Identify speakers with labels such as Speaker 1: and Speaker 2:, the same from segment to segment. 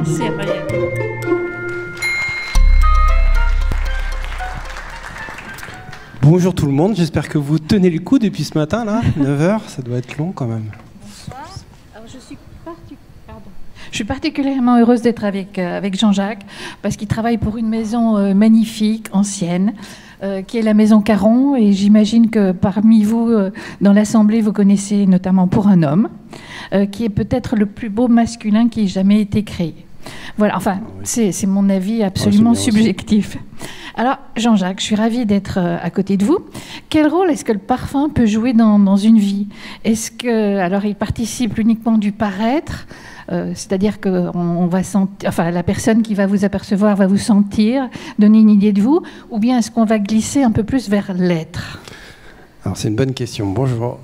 Speaker 1: sérieux.
Speaker 2: Bonjour tout le monde, j'espère que vous tenez le coup depuis ce matin, là, 9h, ça doit être long quand même.
Speaker 1: Bonsoir. Alors, je suis particulièrement heureuse d'être avec Jean-Jacques, parce qu'il travaille pour une maison magnifique, ancienne, qui est la maison Caron, et j'imagine que parmi vous, dans l'Assemblée, vous connaissez notamment Pour un homme, qui est peut-être le plus beau masculin qui ait jamais été créé. Voilà, enfin, c'est mon avis absolument subjectif. Alors, Jean-Jacques, je suis ravie d'être à côté de vous. Quel rôle est-ce que le parfum peut jouer dans une vie? Est-ce que, alors, il participe uniquement du paraître, c'est-à-dire que on va sentir, enfin, la personne qui va vous apercevoir va vous sentir, donner une idée de vous, ou bien est-ce qu'on va glisser un peu plus vers l'être?
Speaker 2: Alors, c'est une bonne question. Bonjour.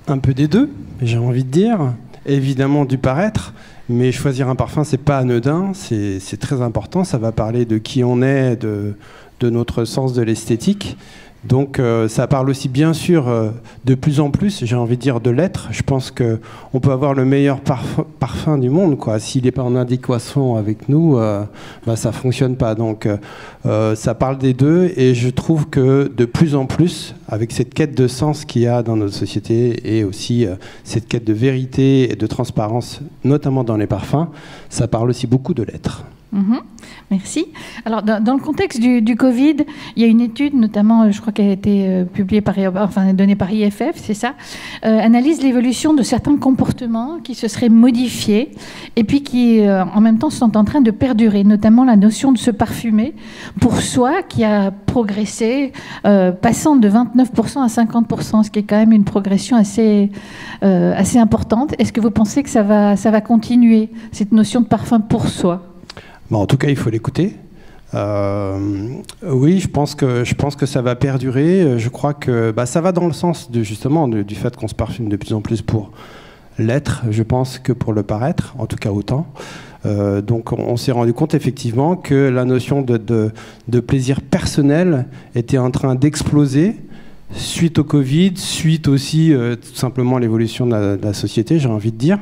Speaker 2: Un peu des deux, j'ai envie de dire. Évidemment, du paraître. Mais choisir un parfum, c'est pas anodin, c'est très important. Ça va parler de qui on est, de notre sens de l'esthétique. Donc ça parle aussi bien sûr de plus en plus, j'ai envie de dire, de l'être. Je pense qu'on peut avoir le meilleur parfum du monde, quoi. S'il n'est pas en adéquation avec nous, ça ne fonctionne pas. Donc ça parle des deux, et je trouve que de plus en plus, avec cette quête de sens qu'il y a dans notre société, et aussi cette quête de vérité et de transparence, notamment dans les parfums, ça parle aussi beaucoup de l'être.
Speaker 1: Merci. Alors, dans le contexte du Covid, il y a une étude, notamment, je crois qu'elle a été publiée donnée par IFF, c'est ça, analyse l'évolution de certains comportements qui se seraient modifiés et puis qui, en même temps, sont en train de perdurer, notamment la notion de se parfumer pour soi, qui a progressé, passant de 29% à 50%, ce qui est quand même une progression assez importante. Est-ce que vous pensez que ça va continuer, cette notion de parfum pour soi?
Speaker 2: Bon, en tout cas, il faut l'écouter. Oui, je pense que ça va perdurer. Je crois que ça va dans le sens justement du fait qu'on se parfume de plus en plus pour l'être, je pense, que pour le paraître, en tout cas autant. Donc on s'est rendu compte effectivement que la notion de plaisir personnel était en train d'exploser suite au Covid, suite aussi tout simplement à l'évolution de la société, j'ai envie de dire.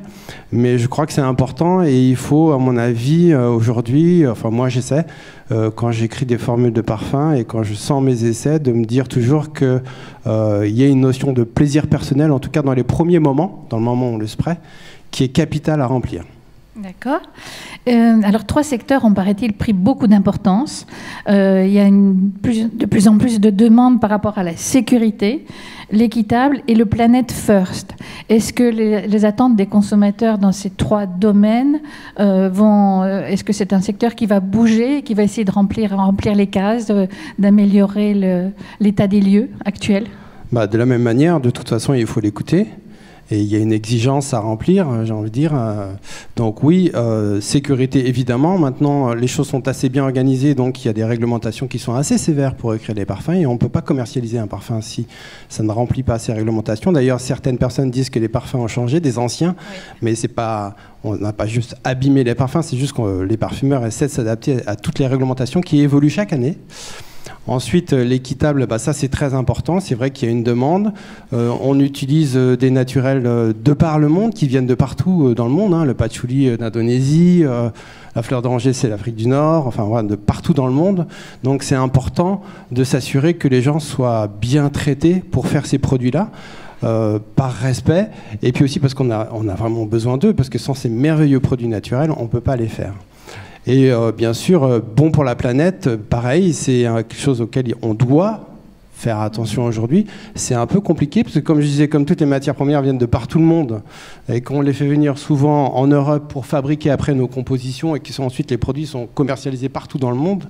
Speaker 2: Mais je crois que c'est important, et il faut, à mon avis, aujourd'hui, enfin moi j'essaie, quand j'écris des formules de parfum et quand je sens mes essais, de me dire toujours qu'il y a une notion de plaisir personnel, en tout cas dans les premiers moments, dans le moment où on le spray, qui est capitale à remplir.
Speaker 1: D'accord. Alors, 3 secteurs ont, paraît-il, pris beaucoup d'importance. Il y a de plus en plus de demandes par rapport à la sécurité, l'équitable et le Planet First. Est-ce que les attentes des consommateurs dans ces 3 domaines est-ce que c'est un secteur qui va bouger, qui va essayer de remplir les cases, d'améliorer l'état des lieux actuels?
Speaker 2: De la même manière, de toute façon, il faut l'écouter. Et il y a une exigence à remplir, j'ai envie de dire. Donc oui, sécurité évidemment. Maintenant, les choses sont assez bien organisées, donc il y a des réglementations qui sont assez sévères pour écrire les parfums, et on ne peut pas commercialiser un parfum si ça ne remplit pas ces réglementations. D'ailleurs, certaines personnes disent que les parfums ont changé, des anciens, mais c'est pas, on n'a pas juste abîmé les parfums, c'est juste que les parfumeurs essaient de s'adapter à toutes les réglementations qui évoluent chaque année. Ensuite, l'équitable, ça c'est très important. C'est vrai qu'il y a une demande. On utilise des naturels de par le monde, qui viennent de partout dans le monde. Le patchouli d'Indonésie, la fleur d'oranger c'est l'Afrique du Nord, enfin voilà, de partout dans le monde. Donc c'est important de s'assurer que les gens soient bien traités pour faire ces produits-là. Par respect, et puis aussi parce qu'on a vraiment besoin d'eux, parce que sans ces merveilleux produits naturels, on ne peut pas les faire. Et bien sûr, bon pour la planète, pareil, c'est quelque chose auquel on doit faire attention aujourd'hui. C'est un peu compliqué, parce que comme je disais, comme toutes les matières premières viennent de partout le monde, et qu'on les fait venir souvent en Europe pour fabriquer après nos compositions, et ensuite les produits sont commercialisés partout dans le monde,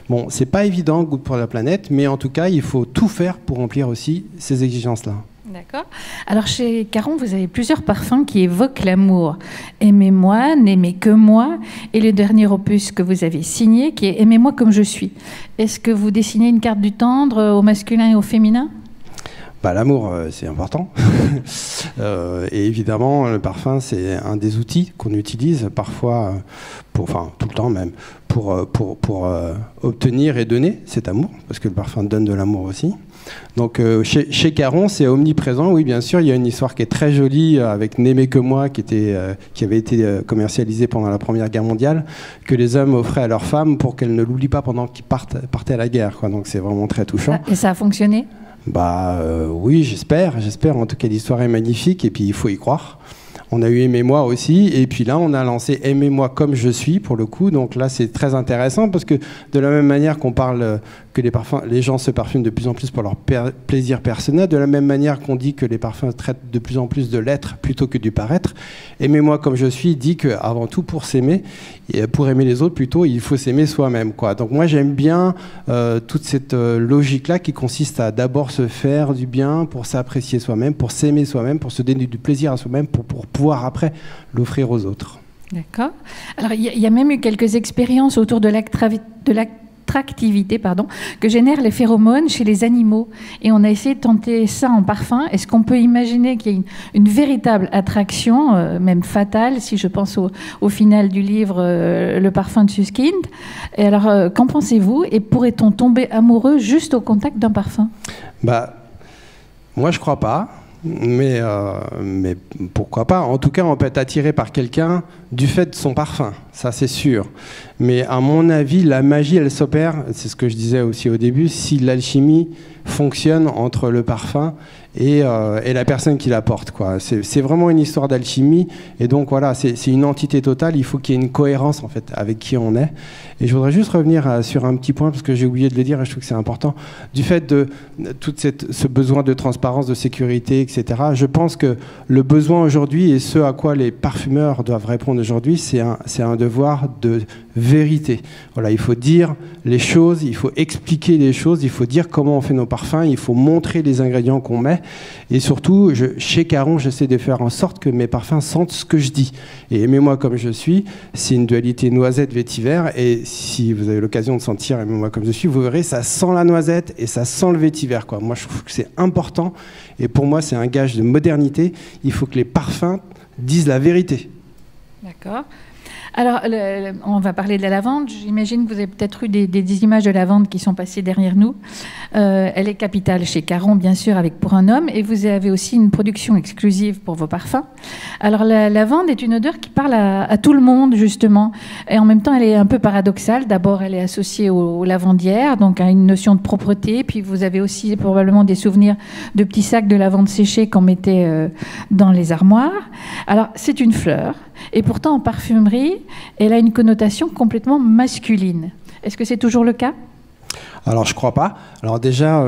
Speaker 2: bon, c'est pas évident, goût pour la planète, mais en tout cas, il faut tout faire pour remplir aussi ces exigences-là.
Speaker 1: D'accord. Alors chez Caron, vous avez plusieurs parfums qui évoquent l'amour. Aimez-moi, n'aimez que moi, et le dernier opus que vous avez signé, qui est Aimez-moi comme je suis. Est-ce que vous dessinez une carte du tendre au masculin et au féminin?
Speaker 2: L'amour, c'est important. Et évidemment, le parfum, c'est un des outils qu'on utilise parfois, tout le temps même, pour obtenir et donner cet amour, parce que le parfum donne de l'amour aussi. Donc chez Caron, c'est omniprésent, oui bien sûr. Il y a une histoire qui est très jolie avec N'aimer que moi, qui avait été commercialisée pendant la Première Guerre mondiale, que les hommes offraient à leurs femmes pour qu'elles ne l'oublient pas pendant qu'ils partaient à la guerre, quoi. Donc c'est vraiment très touchant.
Speaker 1: Et ça a fonctionné?
Speaker 2: Oui, j'espère. En tout cas, l'histoire est magnifique et puis il faut y croire. On a eu Aimez-moi aussi, et puis là on a lancé Aimez-moi comme je suis pour le coup. Donc là c'est très intéressant parce que de la même manière qu'on parle que les gens se parfument de plus en plus pour leur plaisir personnel, de la même manière qu'on dit que les parfums traitent de plus en plus de l'être plutôt que du paraître, Aimez-moi comme je suis dit qu'avant tout pour s'aimer, et pour aimer les autres plutôt, il faut s'aimer soi-même, quoi. Donc moi j'aime bien toute cette logique-là qui consiste à d'abord se faire du bien pour s'apprécier soi-même, pour s'aimer soi-même, pour se donner du plaisir à soi-même, pour pouvoir après l'offrir aux autres.
Speaker 1: D'accord. Alors il y a même eu quelques expériences autour de l'attractivité, que génèrent les phéromones chez les animaux. Et on a essayé de tenter ça en parfum. Est-ce qu'on peut imaginer qu'il y ait une véritable attraction, même fatale, si je pense au final du livre Le parfum de Suskind? Et alors, qu'en pensez-vous? Et pourrait-on tomber amoureux juste au contact d'un parfum?
Speaker 2: Moi, je crois pas. Mais pourquoi pas? En tout cas, on peut être attiré par quelqu'un du fait de son parfum, ça c'est sûr. Mais à mon avis, la magie, elle s'opère, c'est ce que je disais aussi au début, si l'alchimie fonctionne entre le parfum et la personne qui la porte, quoi. C'est vraiment une histoire d'alchimie, et donc voilà, c'est une entité totale. Il faut qu'il y ait une cohérence en fait avec qui on est. Et je voudrais juste revenir sur un petit point parce que j'ai oublié de le dire et je trouve que c'est important, du fait de tout ce besoin de transparence, de sécurité, etc. Je pense que le besoin aujourd'hui et ce à quoi les parfumeurs doivent répondre aujourd'hui, c'est un devoir de vérité. Voilà, il faut dire les choses, il faut expliquer les choses, il faut dire comment on fait nos parfums, il faut montrer les ingrédients qu'on met. Et surtout, chez Caron, j'essaie de faire en sorte que mes parfums sentent ce que je dis. Et Aimez-moi comme je suis, c'est une dualité noisette-vétiver. Et si vous avez l'occasion de sentir Aimez-moi comme je suis, vous verrez, ça sent la noisette et ça sent le vétiver, quoi. Moi, je trouve que c'est important. Et pour moi, c'est un gage de modernité. Il faut que les parfums disent la vérité.
Speaker 1: D'accord. Alors, on va parler de la lavande. J'imagine que vous avez peut-être eu des images de lavande qui sont passées derrière nous. Elle est capitale chez Caron, bien sûr, avec Pour un homme. Et vous avez aussi une production exclusive pour vos parfums. Alors, la lavande est une odeur qui parle à tout le monde, justement. Et en même temps, elle est un peu paradoxale. D'abord, elle est associée aux lavandières, donc à une notion de propreté. Puis, vous avez aussi probablement des souvenirs de petits sacs de lavande séchée qu'on mettait dans les armoires. Alors, c'est une fleur. Et pourtant, en parfumerie, elle a une connotation complètement masculine. Est-ce que c'est toujours le cas?
Speaker 2: Alors, je crois pas. Alors déjà,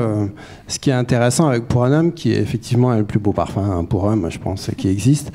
Speaker 2: ce qui est intéressant avec Pour un homme, qui est effectivement le plus beau parfum pour homme, je pense, qui existe,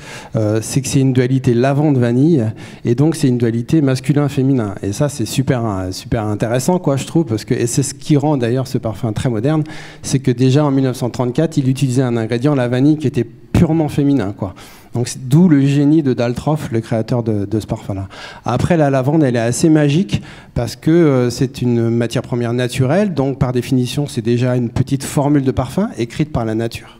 Speaker 2: c'est que c'est une dualité lavande-vanille, et donc c'est une dualité masculin-féminin. Et ça, c'est super intéressant, quoi, je trouve, parce que, et c'est ce qui rend d'ailleurs ce parfum très moderne, c'est que déjà en 1934, il utilisait un ingrédient, la vanille, qui était purement féminin, quoi. Donc d'où le génie de Daltroff, le créateur de ce parfum-là. Après, la lavande, elle est assez magique parce que c'est une matière première naturelle, donc par définition, c'est déjà une petite formule de parfum écrite par la nature,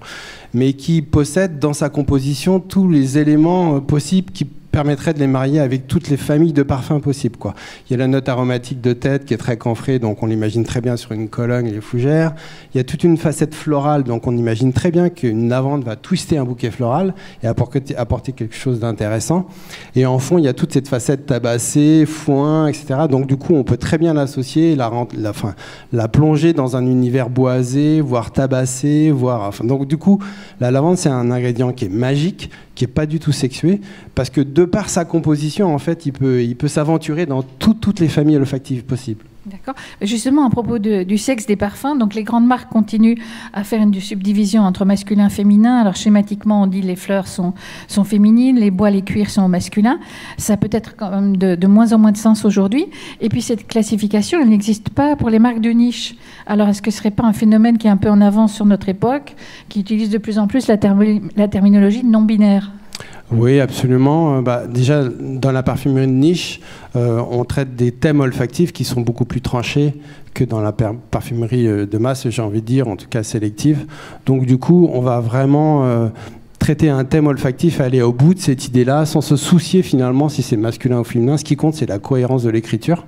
Speaker 2: mais qui possède dans sa composition tous les éléments possibles qui permettrait de les marier avec toutes les familles de parfums possibles, quoi. Il y a la note aromatique de tête qui est très camphrée, donc on l'imagine très bien sur une Cologne et les fougères. Il y a toute une facette florale, donc on imagine très bien qu'une lavande va twister un bouquet floral et apporter quelque chose d'intéressant. Et en fond, il y a toute cette facette tabassée, foin, etc. Donc du coup, on peut très bien l'associer, la plonger dans un univers boisé, voire tabassé, donc du coup, la lavande, c'est un ingrédient qui est magique, qui n'est pas du tout sexué, parce que de par sa composition, en fait, il peut s'aventurer dans toutes les familles olfactives possibles.
Speaker 1: D'accord. Justement, à propos du sexe des parfums, donc les grandes marques continuent à faire une subdivision entre masculin et féminin. Alors schématiquement, on dit les fleurs sont féminines, les bois, les cuirs sont masculins. Ça peut être quand même de moins en moins de sens aujourd'hui. Et puis cette classification, elle n'existe pas pour les marques de niche. Alors est-ce que ce ne serait pas un phénomène qui est un peu en avance sur notre époque, qui utilise de plus en plus la terminologie non binaire?
Speaker 2: Oui, absolument. Déjà, dans la parfumerie de niche, on traite des thèmes olfactifs qui sont beaucoup plus tranchés que dans la parfumerie de masse, j'ai envie de dire, en tout cas sélective. Donc du coup, on va vraiment traiter un thème olfactif, aller au bout de cette idée-là, sans se soucier finalement si c'est masculin ou féminin. Ce qui compte, c'est la cohérence de l'écriture.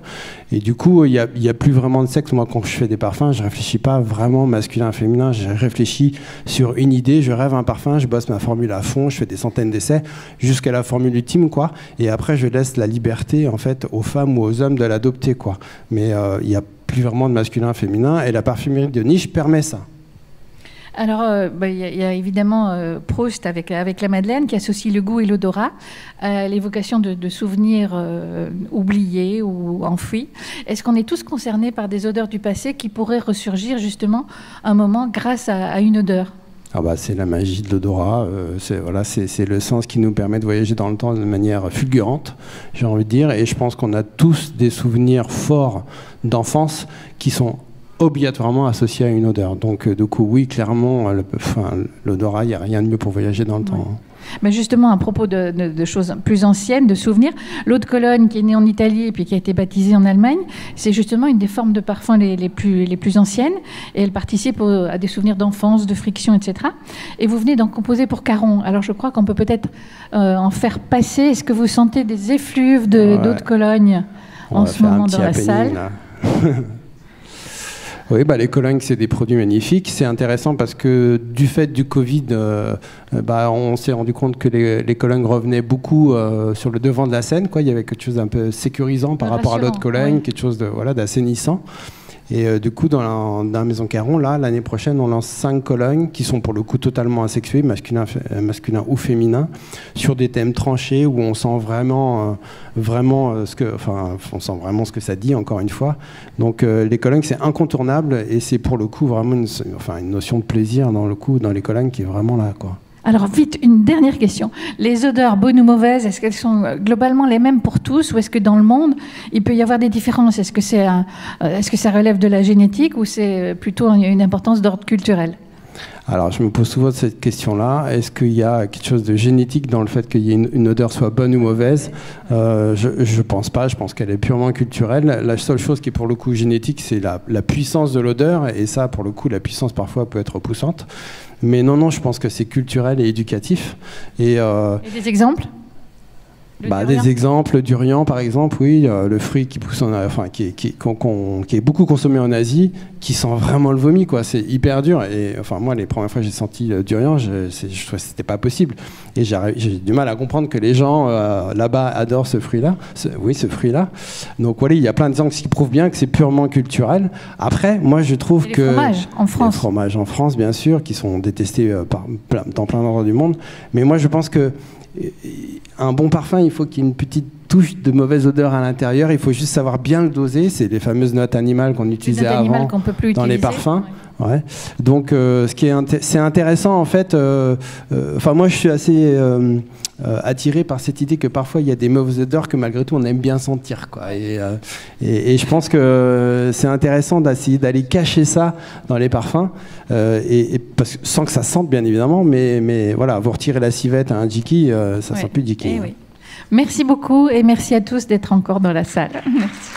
Speaker 2: Et du coup, il y a plus vraiment de sexe. Moi, quand je fais des parfums, je réfléchis pas vraiment masculin, féminin. Je réfléchis sur une idée. Je rêve un parfum, je bosse ma formule à fond, je fais des centaines d'essais jusqu'à la formule ultime, quoi. Et après, je laisse la liberté en fait aux femmes ou aux hommes de l'adopter, quoi. Mais il y a plus vraiment de masculin, féminin. Et la parfumerie de niche permet ça.
Speaker 1: Alors, y a évidemment Proust avec la Madeleine qui associe le goût et l'odorat à l'évocation de souvenirs oubliés ou enfouis. Est-ce qu'on est tous concernés par des odeurs du passé qui pourraient ressurgir justement un moment grâce à une odeur ?
Speaker 2: Ah bah, c'est la magie de l'odorat, c'est le sens qui nous permet de voyager dans le temps de manière fulgurante, j'ai envie de dire, et je pense qu'on a tous des souvenirs forts d'enfance qui sont obligatoirement associé à une odeur. Donc, du coup, oui, clairement, l'odorat, il n'y a rien de mieux pour voyager dans le temps.
Speaker 1: Mais justement, à propos de choses plus anciennes, de souvenirs, l'eau de Cologne, qui est née en Italie et puis qui a été baptisée en Allemagne, c'est justement une des formes de parfum les plus anciennes. Et elle participe à des souvenirs d'enfance, de friction, etc. Et vous venez d'en composer pour Caron. Alors, je crois qu'on peut peut-être en faire passer. Est-ce que vous sentez des effluves d'eau de Cologne en ce moment dans la salle?
Speaker 2: Oui, les colognes, c'est des produits magnifiques. C'est intéressant parce que du fait du Covid, on s'est rendu compte que les colognes revenaient beaucoup sur le devant de la scène, quoi. Il y avait quelque chose d'un peu sécurisant par rapport à l'autre Cologne, quelque chose d'assainissant. Et du coup, dans la Maison Caron, là, l'année prochaine, on lance 5 colognes qui sont pour le coup totalement asexués, masculin ou féminin, sur des thèmes tranchés où on sent vraiment ce que ça dit, encore une fois. Donc les colognes, c'est incontournable et c'est pour le coup vraiment une notion de plaisir dans les colognes qui est vraiment là, quoi.
Speaker 1: Alors vite, une dernière question. Les odeurs, bonnes ou mauvaises, est-ce qu'elles sont globalement les mêmes pour tous ou est-ce que dans le monde, il peut y avoir des différences? Est-ce que ça relève de la génétique ou c'est plutôt une importance d'ordre culturel?
Speaker 2: Alors, je me pose souvent cette question-là. Est-ce qu'il y a quelque chose de génétique dans le fait qu'il y ait une odeur soit bonne ou mauvaise? Je pense pas. Je pense qu'elle est purement culturelle. La seule chose qui est pour le coup génétique, c'est la puissance de l'odeur. Et ça, pour le coup, la puissance parfois peut être repoussante. Mais non, je pense que c'est culturel et éducatif. Et
Speaker 1: des exemples?
Speaker 2: Des exemples, le durian par exemple, oui, le fruit qui pousse qui est beaucoup consommé en Asie, qui sent vraiment le vomi, quoi. C'est hyper dur. Et moi, les premières fois que j'ai senti le durian, je trouvais que c'était pas possible. Et j'ai du mal à comprendre que les gens là-bas adorent ce fruit-là. Ce fruit-là. Donc voilà, il y a plein d'exemples qui prouvent bien que c'est purement culturel. Après, moi, je trouve que
Speaker 1: les fromages en France.
Speaker 2: Les fromages en France, bien sûr, qui sont détestés dans plein d'endroits du monde. Mais moi, je pense que un bon parfum, il faut qu'il y ait une petite touche de mauvaise odeur à l'intérieur. Il faut juste savoir bien le doser. C'est les fameuses notes animales qu'on utilisait avant dans les parfums. Ouais. Donc, c'est intéressant en fait. Moi, je suis assez attiré par cette idée que parfois il y a des mauvaises odeurs que malgré tout on aime bien sentir, quoi. Et je pense que c'est intéressant d'essayer d'aller cacher ça dans les parfums, sans que ça sente bien évidemment, mais voilà, vous retirez la civette à un Jiki, ça sent plus Jiki.
Speaker 1: Oui. Merci beaucoup et merci à tous d'être encore dans la salle. Merci.